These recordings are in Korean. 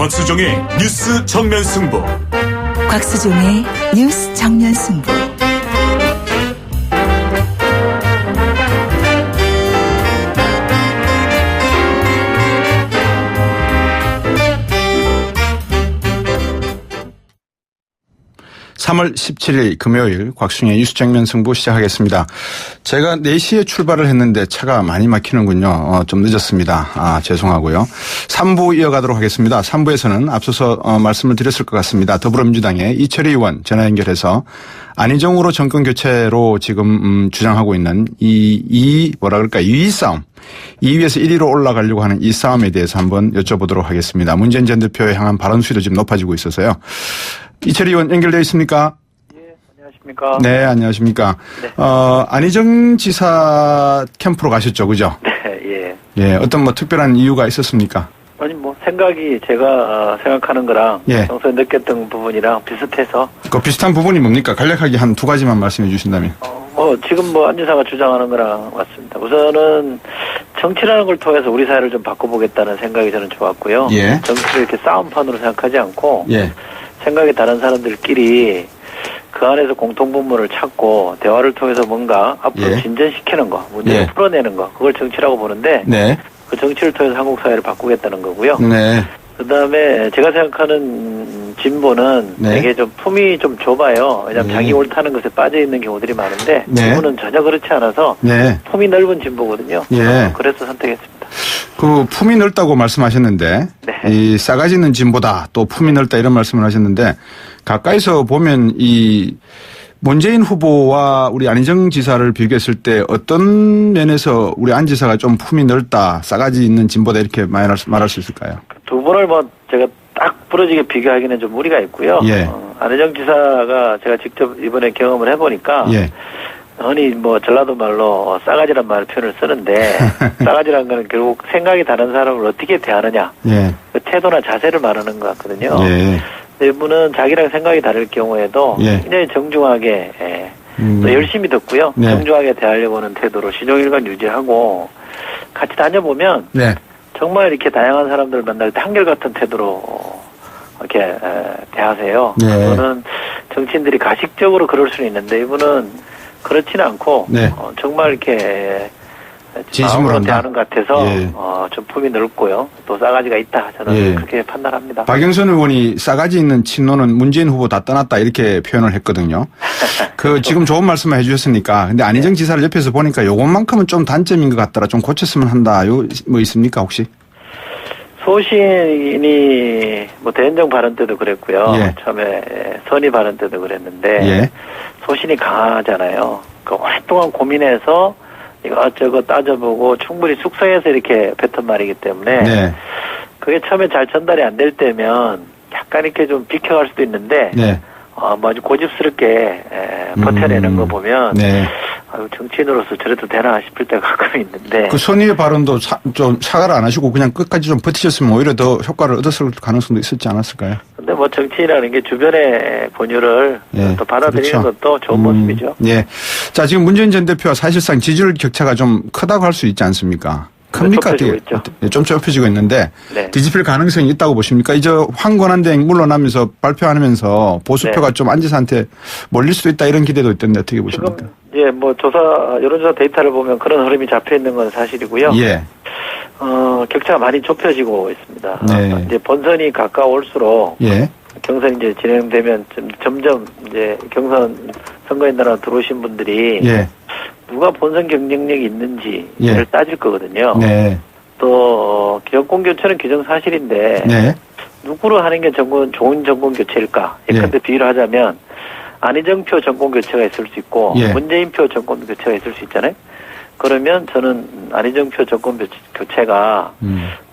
곽수종의 뉴스 정면 승부. 곽수종의 뉴스 정면 승부. (3월 17일) 금요일 곽수종의 뉴스 정면 승부 시작하겠습니다. 제가 4시에 출발을 했는데 차가 많이 막히는군요. 좀 늦었습니다. 죄송하고요. 3부 이어가도록 하겠습니다. 3부에서는 앞서서 말씀을 드렸을 것 같습니다. 더불어민주당의 이철희 의원 전화 연결해서 안희정으로 정권 교체로 지금 주장하고 있는 이 싸움, 2위에서 1위로 올라가려고 하는 이 싸움에 대해서 한번 여쭤보도록 하겠습니다. 문재인 전 대표에 향한 발언 수위도 지금 높아지고 있어서요. 이철희 의원 연결되어 있습니까? 예, 안녕하십니까? 네, 안녕하십니까? 네. 안희정 지사 캠프로 가셨죠, 그죠? 네, 예. 예, 어떤 특별한 이유가 있었습니까? 아니, 생각이 제가 생각하는 거랑 예. 평소에 느꼈던 부분이랑 비슷해서. 그 비슷한 부분이 뭡니까? 간략하게 한 두 가지만 말씀해 주신다면. 지금 안 지사가 주장하는 거랑 맞습니다. 우선은 정치라는 걸 통해서 우리 사회를 좀 바꿔보겠다는 생각이 저는 좋았고요. 예. 정치를 이렇게 싸움판으로 생각하지 않고. 예. 생각이 다른 사람들끼리 그 안에서 공통분모를 찾고 대화를 통해서 뭔가 앞으로 예. 진전시키는 거, 문제를 예. 풀어내는 거, 그걸 정치라고 보는데 네. 그 정치를 통해서 한국 사회를 바꾸겠다는 거고요. 네. 그다음에 제가 생각하는 진보는 네. 되게 좀 품이 좀 좁아요. 왜냐하면 네. 자기 옳다는 것에 빠져 있는 경우들이 많은데 네. 진보는 전혀 그렇지 않아서 네. 품이 넓은 진보거든요. 예. 그래서 선택했습니다. 그 품이 넓다고 말씀하셨는데 네. 이 싸가지 있는 진보다 또 품이 넓다 이런 말씀을 하셨는데 가까이서 보면 이 문재인 후보와 우리 안희정 지사를 비교했을 때 어떤 면에서 우리 안 지사가 좀 품이 넓다, 싸가지 있는 진보다 이렇게 말할 수 있을까요? 두 분을 제가 딱 부러지게 비교하기는 좀 무리가 있고요. 예. 안희정 지사가 제가 직접 이번에 경험을 해보니까 예. 흔히 전라도 말로 싸가지란 말을 표현을 쓰는데 싸가지란 거는 결국 생각이 다른 사람을 어떻게 대하느냐 예. 그 태도나 자세를 말하는 것 같거든요. 예. 이분은 자기랑 생각이 다를 경우에도 예. 굉장히 정중하게 또 열심히 듣고요. 네. 정중하게 대하려고 하는 태도로 신용일관 유지하고 같이 다녀보면 네. 정말 이렇게 다양한 사람들을 만날 때 한결같은 태도로 이렇게 대하세요. 네. 그거는 정치인들이 가식적으로 그럴 수는 있는데 이분은 그렇지는 않고 네. 정말 이렇게 진심으로 한다. 대하는 것 같아서 예. 좀 품이 넓고요. 또 싸가지가 있다. 저는 예. 그렇게 판단합니다. 박영선 의원이 싸가지 있는 친노는 문재인 후보 다 떠났다 이렇게 표현을 했거든요. 지금 좋은 말씀을 해주셨으니까. 근데 안희정 지사를 옆에서 보니까 요것만큼은 좀 단점인 것 같더라. 좀 고쳤으면 한다. 뭐 있습니까 혹시? 소신이 대연정 발언 때도 그랬고요. 예. 처음에 선의 발언 때도 그랬는데 예. 소신이 강하잖아요. 오랫동안 고민해서 이것저것 따져보고 충분히 숙성해서 이렇게 뱉은 말이기 때문에 네. 그게 처음에 잘 전달이 안 될 때면 약간 이렇게 좀 비켜갈 수도 있는데 네. 아주 고집스럽게 버텨내는 거 보면 네. 정치인으로서 저래도 되나 싶을 때가 가끔 있는데 그 선의의 발언도 좀 사과를 안 하시고 그냥 끝까지 좀 버티셨으면 오히려 더 효과를 얻었을 가능성도 있었지 않았을까요? 근데 정치인이라는 게 주변의 권유를 예. 또 받아들이는 그렇죠. 것도 좋은 모습이죠. 예. 자, 지금 문재인 전 대표와 사실상 지지율 격차가 좀 크다고 할 수 있지 않습니까? 큽니까? 좁혀지고 있죠. 좀 좁혀지고 있는데 네. 뒤집힐 가능성이 있다고 보십니까? 이제 황권한대행 물러나면서 발표하면서 보수표가 네. 좀 안 지사한테 몰릴 수도 있다 이런 기대도 있던데 어떻게 보십니까? 지금 여론조사 데이터를 보면 그런 흐름이 잡혀 있는 건 사실이고요. 예. 격차가 많이 좁혀지고 있습니다. 네. 이제 본선이 가까울수록 예. 경선이 이제 진행되면 점점 이제 경선 선거인단으로 들어오신 분들이 예. 누가 본선 경쟁력이 있는지를 예. 따질 거거든요. 네. 또 정권 교체는 규정사실인데 네. 누구로 하는 게 좋은 정권 교체일까? 예컨대 예. 비유를 하자면 안희정표 정권 교체가 있을 수 있고 예. 문재인표 정권 교체가 있을 수 있잖아요. 그러면 저는 안희정표 정권 교체가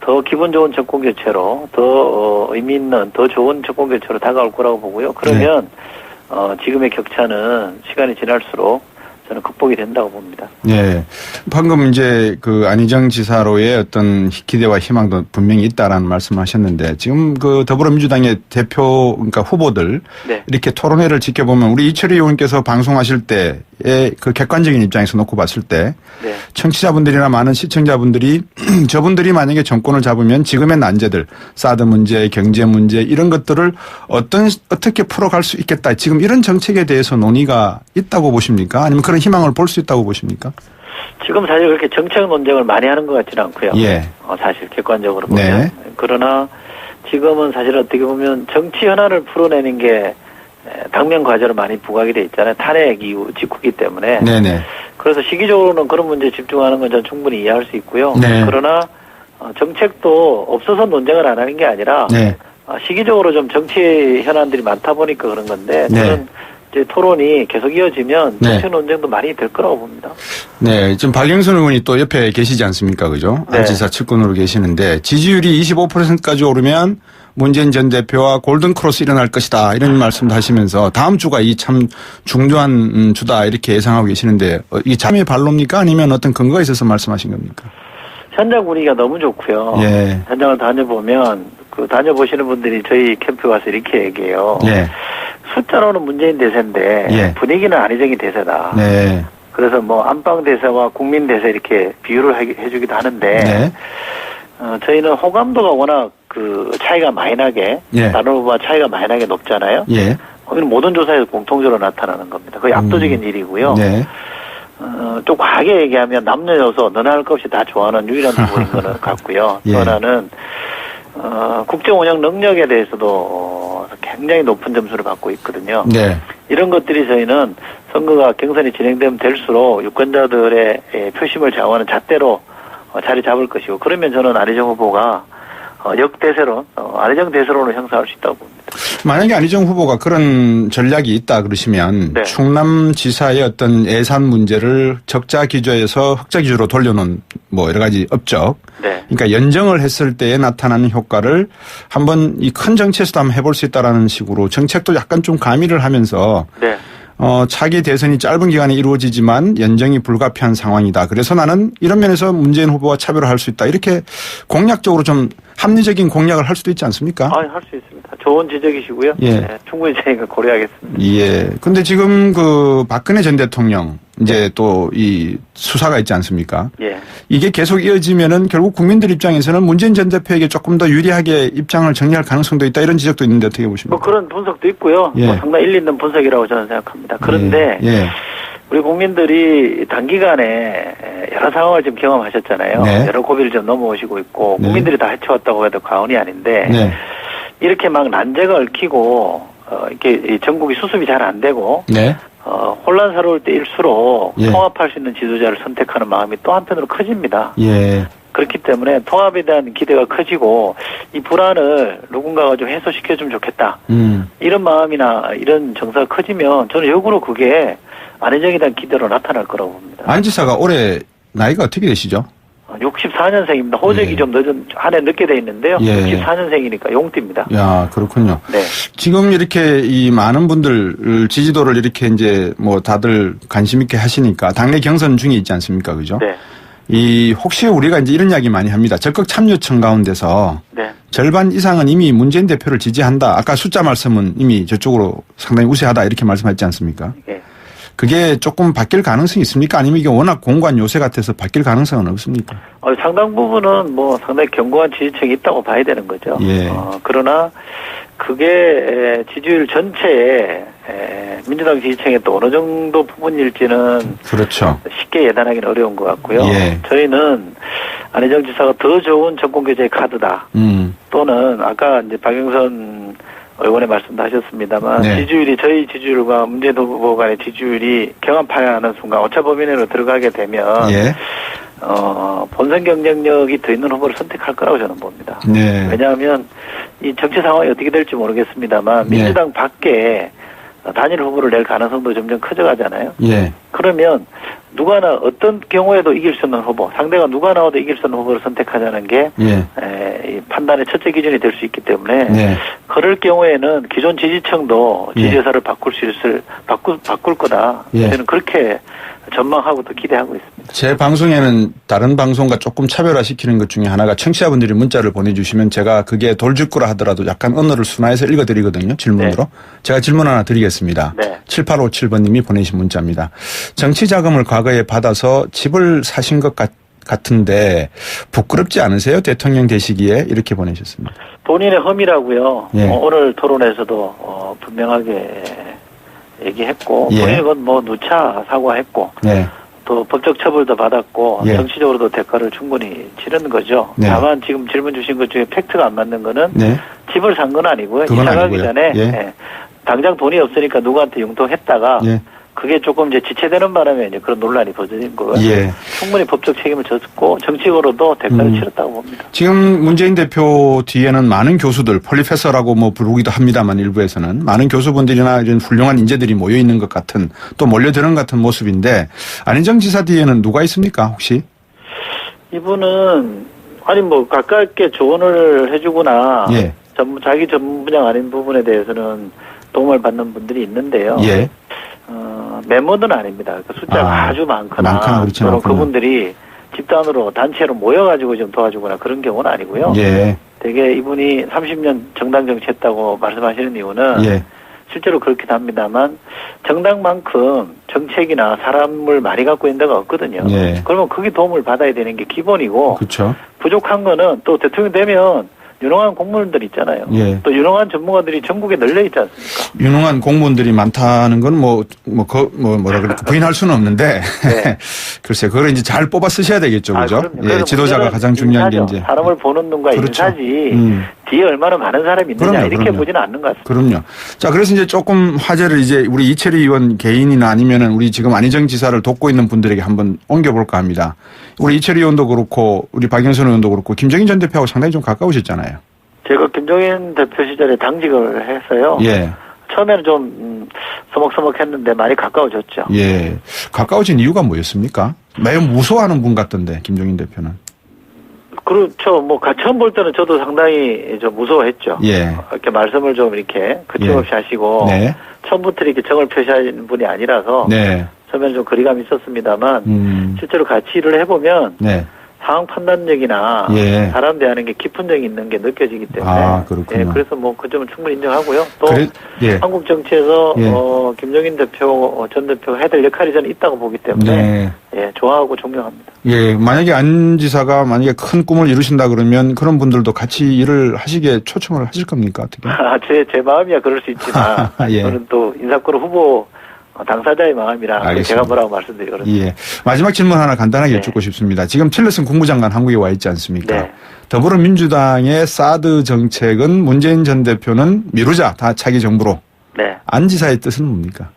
더 기분 좋은 정권 교체로 더 의미 있는 더 좋은 정권 교체로 다가올 거라고 보고요. 그러면 지금의 격차는 시간이 지날수록 저는 극복이 된다고 봅니다. 예. 방금 이제 그 안희정 지사로의 어떤 기대와 희망도 분명히 있다라는 말씀을 하셨는데 지금 그 더불어민주당의 대표 그러니까 후보들 네. 이렇게 토론회를 지켜보면 우리 이철희 의원께서 방송하실 때의 그 객관적인 입장에서 놓고 봤을 때 네. 청취자분들이나 많은 시청자분들이 저분들이 만약에 정권을 잡으면 지금의 난제들 사드 문제, 경제 문제 이런 것들을 어떻게 풀어갈 수 있겠다. 지금 이런 정책에 대해서 논의가 있다고 보십니까? 아니면 그런 희망을 볼 수 있다고 보십니까? 지금 사실 그렇게 정책 논쟁을 많이 하는 것 같지는 않고요. 예. 사실 객관적으로 보면. 네. 그러나 지금은 사실 어떻게 보면 정치 현안을 풀어내는 게 당면 과제로 많이 부각이 돼 있잖아요. 탄핵 이후 직후기 때문에. 네네. 그래서 시기적으로는 그런 문제에 집중하는 건 저는 충분히 이해할 수 있고요. 네. 그러나 정책도 없어서 논쟁을 안 하는 게 아니라 네. 시기적으로 좀 정치 현안들이 많다 보니까 그런 건데 네. 저는 이제 토론이 계속 이어지면 네. 정책 논쟁도 많이 될 거라고 봅니다. 네, 지금 박영선 의원이 또 옆에 계시지 않습니까? 그죠? 네. 안지사 측근으로 계시는데 지지율이 25%까지 오르면 문재인 전 대표와 골든크로스 일어날 것이다. 이런 말씀도 하시면서 다음 주가 이 참 중요한 주다 이렇게 예상하고 계시는데 이 참의 반로입니까? 아니면 어떤 근거가 있어서 말씀하신 겁니까? 현장 분위기가 너무 좋고요. 예. 현장을 다녀보면 다녀보시는 분들이 저희 캠프에 와서 이렇게 얘기해요. 예. 숫자로는 문재인 대세인데 예. 분위기는 안희정이 대세다. 네. 그래서 뭐 안방 대세와 국민 대세 이렇게 비유를 해주기도 하는데 네. 저희는 호감도가 워낙 그 차이가 많이 나게 예. 다른 후보와 차이가 많이 나게 높잖아요. 예. 거기는 모든 조사에서 공통적으로 나타나는 겁니다. 거의 압도적인 일이고요. 네. 좀 과하게 얘기하면 남녀여소 너나 할 것 없이 다 좋아하는 유일한 후보인 거는 같고요. 예. 또 하나는 국정 운영 능력에 대해서도 굉장히 높은 점수를 받고 있거든요. 네. 이런 것들이 저희는 선거가 경선이 진행되면 될수록 유권자들의 표심을 좌우하는 잣대로 자리 잡을 것이고 그러면 저는 안희정 후보가 역대세로 안희정 대세론을 형성할 수 있다고 봅니다. 만약에 안희정 후보가 그런 전략이 있다 그러시면 네. 충남지사의 어떤 예산 문제를 적자 기조에서 흑자 기조로 돌려놓은 뭐 여러 가지 업적 네. 그러니까 연정을 했을 때에 나타나는 효과를 한번 이 큰 정치에서도 한번 해볼 수 있다라는 식으로 정책도 약간 좀 가미를 하면서 네. 차기 대선이 짧은 기간에 이루어지지만 연정이 불가피한 상황이다. 그래서 나는 이런 면에서 문재인 후보와 차별을 할 수 있다. 이렇게 공약적으로 좀 합리적인 공약을 할 수도 있지 않습니까? 할 수 있습니다. 좋은 지적이시고요. 예. 네, 충분히 저희가 고려하겠습니다. 예. 근데 지금 그 박근혜 전 대통령 이제 또 이 수사가 있지 않습니까? 예. 이게 계속 이어지면은 결국 국민들 입장에서는 문재인 전 대표에게 조금 더 유리하게 입장을 정리할 가능성도 있다 이런 지적도 있는데 어떻게 보십니까? 뭐 그런 분석도 있고요. 예. 뭐 상당히 일리 있는 분석이라고 저는 생각합니다. 그런데 예. 우리 국민들이 단기간에 여러 상황을 지금 경험하셨잖아요. 네. 여러 고비를 좀 넘어오시고 있고 네. 국민들이 다 헤쳐왔다고 해도 과언이 아닌데 네. 이렇게 막 난제가 얽히고 이렇게 전국이 수습이 잘 안 되고 네. 혼란스러울 때일수록 예. 통합할 수 있는 지도자를 선택하는 마음이 또 한편으로 커집니다. 예. 그렇기 때문에 통합에 대한 기대가 커지고 이 불안을 누군가가 좀 해소시켜주면 좋겠다. 이런 마음이나 이런 정서가 커지면 저는 역으로 그게 안희정에 대한 기대로 나타날 거라고 봅니다. 안 지사가 올해 나이가 어떻게 되시죠? 64년생입니다. 호적이 예. 좀 한 해 늦게 돼 있는데요. 예. 64년생이니까 용띠입니다. 야, 그렇군요. 네. 지금 이렇게 이 많은 분들 지지도를 이렇게 이제 뭐 다들 관심 있게 하시니까 당내 경선 중에 있지 않습니까? 그죠? 네. 이 혹시 우리가 이제 이런 이야기 많이 합니다. 적극 참여층 가운데서 네. 절반 이상은 이미 문재인 대표를 지지한다. 아까 숫자 말씀은 이미 저쪽으로 상당히 우세하다 이렇게 말씀하셨지 않습니까? 예. 그게 조금 바뀔 가능성이 있습니까? 아니면 이게 워낙 공관 요새 같아서 바뀔 가능성은 없습니까? 상당 부분은 뭐 상당히 견고한 지지층이 있다고 봐야 되는 거죠. 예. 그러나 그게 지지율 전체에 민주당 지지층에 또 어느 정도 부분일지는 그렇죠. 쉽게 예단하기는 어려운 것 같고요. 예. 저희는 안희정 지사가 더 좋은 정권교체의 카드다. 또는 아까 이제 박영선 의원의 말씀도 하셨습니다만 네. 지지율이 저희 지지율과 문재인 후보 간의 지지율이 경합하는 순간 오차범위내로 들어가게 되면 예. 본선 경쟁력이 더 있는 후보를 선택할 거라고 저는 봅니다. 네. 왜냐하면 이 정치 상황이 어떻게 될지 모르겠습니다만 네. 민주당 밖에 단일 후보를 낼 가능성도 점점 커져가잖아요. 예. 그러면 누가나 어떤 경우에도 이길 수 있는 후보, 상대가 누가 나와도 이길 수 있는 후보를 선택하자는 게 예. 이 판단의 첫째 기준이 될 수 있기 때문에 네. 그럴 경우에는 기존 지지층도 예. 지지사를 바꿀 거다. 예. 저는 그렇게 전망하고 또 기대하고 있습니다. 제 방송에는 다른 방송과 조금 차별화시키는 것 중에 하나가 청취자분들이 문자를 보내주시면 제가 그게 돌직구라 하더라도 약간 언어를 순화해서 읽어드리거든요. 질문으로. 네. 제가 질문 하나 드리겠습니다. 네. 7857번님이 보내신 문자입니다. 정치 자금을 과거에 받아서 집을 사신 것 같은데 부끄럽지 않으세요? 대통령 되시기에 이렇게 보내셨습니다. 본인의 혐의라고요. 예. 오늘 토론에서도 분명하게 얘기했고 예. 본인은 그건 뭐 누차 사과했고 네. 또 법적 처벌도 받았고 예. 정치적으로도 대가를 충분히 치르는 거죠. 네. 다만 지금 질문 주신 것 중에 팩트가 안 맞는 거는 네. 집을 산 건 아니고요. 그건 이사 가기 아니고요. 전에 예. 당장 돈이 없으니까 누구한테 융통했다가 예. 그게 조금 이제 지체되는 바람에 이제 그런 논란이 벌어진 거고요. 예. 충분히 법적 책임을 졌고 정치적으로도 대가를 치렀다고 봅니다. 지금 문재인 대표 뒤에는 많은 교수들, 폴리페서라고 뭐 부르기도 합니다만 일부에서는 많은 교수분들이나 이런 훌륭한 인재들이 모여 있는 것 같은 또 몰려드는 것 같은 모습인데 안희정 지사 뒤에는 누가 있습니까 혹시? 이분은 아니 뭐 가깝게 조언을 해주거나 예. 자기 전문 분야 아닌 부분에 대해서는 도움을 받는 분들이 있는데요. 예. 메모는 아닙니다. 그 숫자가 아주 많거나 그렇지는 또는 않군요. 그분들이 집단으로 단체로 모여가지고 좀 도와주거나 그런 경우는 아니고요. 예. 되게 이분이 30년 정당 정치했다고 말씀하시는 이유는 예. 실제로 그렇긴 합니다만 정당만큼 정책이나 사람을 많이 갖고 있는 데가 없거든요. 예. 그러면 거기 도움을 받아야 되는 게 기본이고 그렇죠. 부족한 거는 또 대통령 되면 유능한 공무원들 있잖아요. 예. 또 유능한 전문가들이 전국에 널려 있지 않습니까? 유능한 공무원들이 많다는 건 뭐라 그럴까 부인할 수는 없는데 네. 글쎄 그걸 이제 잘 뽑아 쓰셔야 되겠죠, 그죠? 그럼요. 예, 그래서 지도자가 문제는 가장 중요한 게 인사죠. 이제 사람을 보는 눈과 그렇죠. 인사지 뒤에 얼마나 많은 사람이 있느냐 그럼요, 이렇게 그럼요. 보지는 않는 것 같습니다. 그럼요. 자, 그래서 이제 조금 화제를 이제 우리 이철희 의원 개인이나 아니면은 우리 지금 안희정 지사를 돕고 있는 분들에게 한번 옮겨볼까 합니다. 우리 이철희 의원도 그렇고 우리 박영선 의원도 그렇고 김정인 전 대표하고 상당히 좀 가까우셨잖아요. 제가 김종인 대표 시절에 당직을 해서요. 예. 처음에는 좀 서먹서먹했는데 많이 가까워졌죠. 예. 가까워진 이유가 뭐였습니까? 매우 무서워하는 분 같던데 김종인 대표는. 그렇죠. 뭐 처음 볼 때는 저도 상당히 좀 무서워했죠. 예. 이렇게 말씀을 좀 이렇게 거침없이 하시고 네. 처음부터 이렇게 정을 표시하는 분이 아니라서 네. 처음에는 좀 거리감이 있었습니다만 실제로 같이 일을 해보면 네. 상황 판단력이나 예. 사람 대하는 게 깊은 적이 있는 게 느껴지기 때문에 아, 그렇군요. 예, 그래서 뭐 그 점은 충분히 인정하고요. 또 예. 한국 정치에서 예. 김종인 대표 전 대표가 해야 될 역할이 저는 있다고 보기 때문에 네. 예, 좋아하고 존경합니다. 예, 만약에 안 지사가 만약에 큰 꿈을 이루신다 그러면 그런 분들도 같이 일을 하시게 초청을 하실 겁니까? 어떻게? 제 마음이야 그럴 수 있지만 예. 저는 또 인사권 후보 당사자의 마음이라 알겠습니다. 제가 뭐라고 말씀드리기 어렵습니다. 예. 마지막 질문 하나 간단하게 네. 여쭙고 싶습니다. 지금 틸러슨 국무장관 한국에 와 있지 않습니까? 네. 더불어민주당의 사드 정책은 문재인 전 대표는 미루자 다 차기 정부로. 네. 안 지사의 뜻은 뭡니까?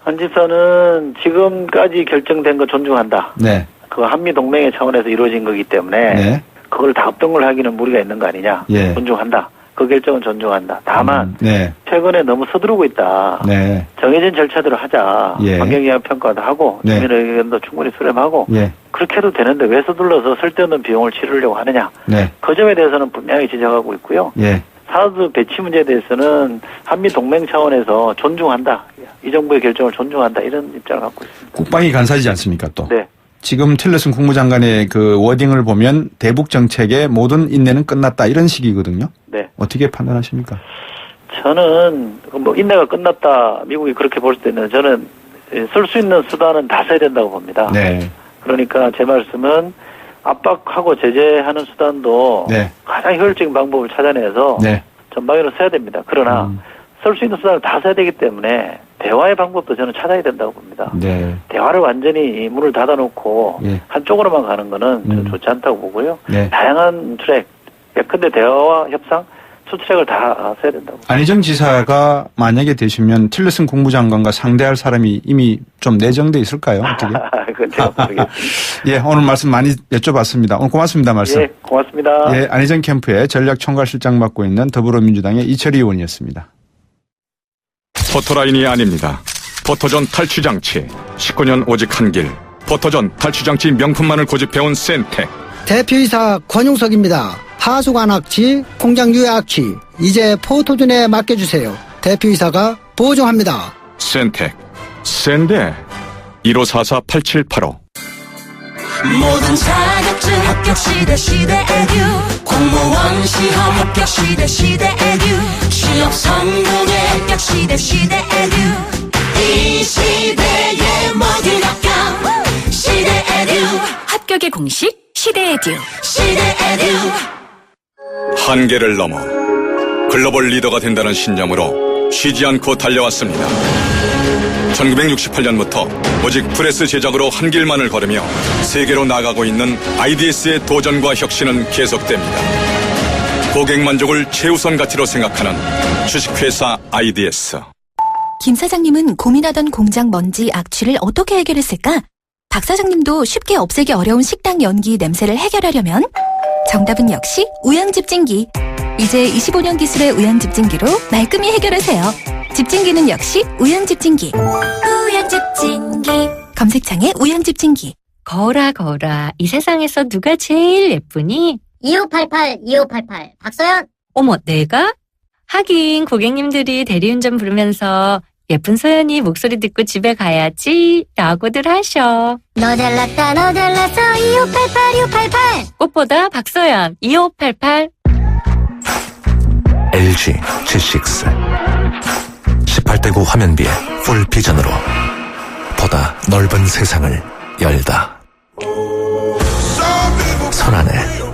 안 지사는 지금까지 결정된 거 존중한다. 네. 그 한미 동맹의 차원에서 이루어진 거기 때문에 네. 그걸 다 합동을 하기는 무리가 있는 거 아니냐. 예. 존중한다. 그 결정은 존중한다. 다만 네. 최근에 너무 서두르고 있다. 네. 정해진 절차대로 하자. 예. 환경영향 평가도 하고 네. 주민 의견도 충분히 수렴하고 예. 그렇게 해도 되는데 왜 서둘러서 쓸데없는 비용을 치르려고 하느냐. 네. 그 점에 대해서는 분명히 지적하고 있고요. 예. 사드 배치 문제에 대해서는 한미 동맹 차원에서 존중한다. 이 정부의 결정을 존중한다. 이런 입장을 갖고 있습니다. 국방이 간사지 않습니까 또? 네. 지금 틸러슨 국무장관의 그 워딩을 보면 대북 정책의 모든 인내는 끝났다 이런 식이거든요. 네. 어떻게 판단하십니까? 저는 뭐 인내가 끝났다. 미국이 그렇게 볼 수도 있는데 저는 쓸 수 있는 수단은 다 써야 된다고 봅니다. 네. 그러니까 제 말씀은 압박하고 제재하는 수단도 네. 가장 효율적인 방법을 찾아내서 네. 전방위로 써야 됩니다. 그러나 쓸 수 있는 수단을 다 써야 되기 때문에 대화의 방법도 저는 찾아야 된다고 봅니다. 네. 대화를 완전히 문을 닫아놓고 예. 한쪽으로만 가는 거는 좀 좋지 않다고 보고요. 네. 다양한 트랙, 예컨대 대화와 협상, 수트랙을 다 써야 된다고. 안희정 지사가 만약에 되시면 틸러슨 국무장관과 상대할 사람이 이미 좀 내정돼 있을까요? 어떻게? 그건 제가 모르겠습니다. 예, 오늘 말씀 많이 여쭤봤습니다. 오늘 고맙습니다. 말씀. 예, 고맙습니다. 예, 안희정 캠프의 전략총괄실장 맡고 있는 더불어민주당의 이철희 의원이었습니다. 포토라인이 아닙니다. 포토존 탈취장치 19년 오직 한 길. 포토존 탈취장치 명품만을 고집해온 센텍. 대표이사 권용석입니다. 하수관악취, 공장 유해악취 이제 포토존에 맡겨주세요. 대표이사가 보증합니다. 센텍. 센데 1544-8785. 모든 자격증 합격 시대 에듀 공무원 시험 합격 시대 에듀 취업 성공의 합격 시대 에듀 이 시대의 모든 합격 시대 에듀 합격의 공식 시대 에듀. 시대 에듀 한계를 넘어 글로벌 리더가 된다는 신념으로 쉬지 않고 달려왔습니다. 1968년부터 오직 프레스 제작으로 한 길만을 걸으며 세계로 나가고 있는 IDS의 도전과 혁신은 계속됩니다. 고객 만족을 최우선 가치로 생각하는 주식회사 IDS. 김 사장님은 고민하던 공장 먼지 악취를 어떻게 해결했을까? 박 사장님도 쉽게 없애기 어려운 식당 연기 냄새를 해결하려면 정답은 역시 우양집진기. 이제 25년 기술의 우양집진기로 말끔히 해결하세요. 집진기는 역시 우양집진기. 우양집진기. 검색창에 우양집진기. 거라 이 세상에서 누가 제일 예쁘니? 2588 박서연. 어머, 내가? 하긴 고객님들이 대리운전 부르면서 예쁜 서연이 목소리 듣고 집에 가야지 라고들 하셔. 너 잘났다 너 잘났어 2588 꽃보다 박서연 2588. LG G6 18대9 화면비에 풀 비전으로 보다 넓은 세상을 열다. 손안에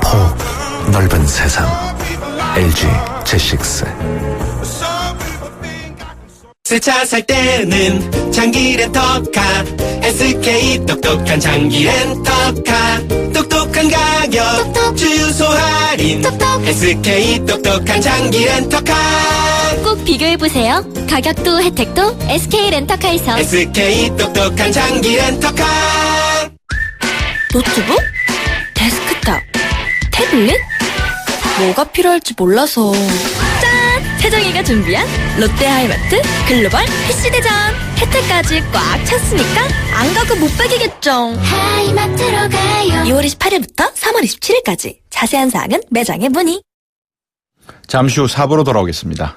폭 넓은 세상 LG G6. 새 차 살 때는 장기 렌터카 SK 똑똑한 장기 렌터카 똑똑한 가격 주유소 할인 SK 똑똑한 장기 렌터카 꼭 비교해보세요. 가격도 혜택도 SK 렌터카에서. SK 똑똑한 장기 렌터카. 노트북? 데스크탑? 태블릿? 뭐가 필요할지 몰라서. 짠! 세정이가 준비한 롯데하이마트 글로벌 PC대전. 혜택까지 꽉 찼으니까 안 가고 못 빼기겠죠. 하이마트로 가요. 2월 28일부터 3월 27일까지. 자세한 사항은 매장에 문의. 잠시 후 4부로 돌아오겠습니다.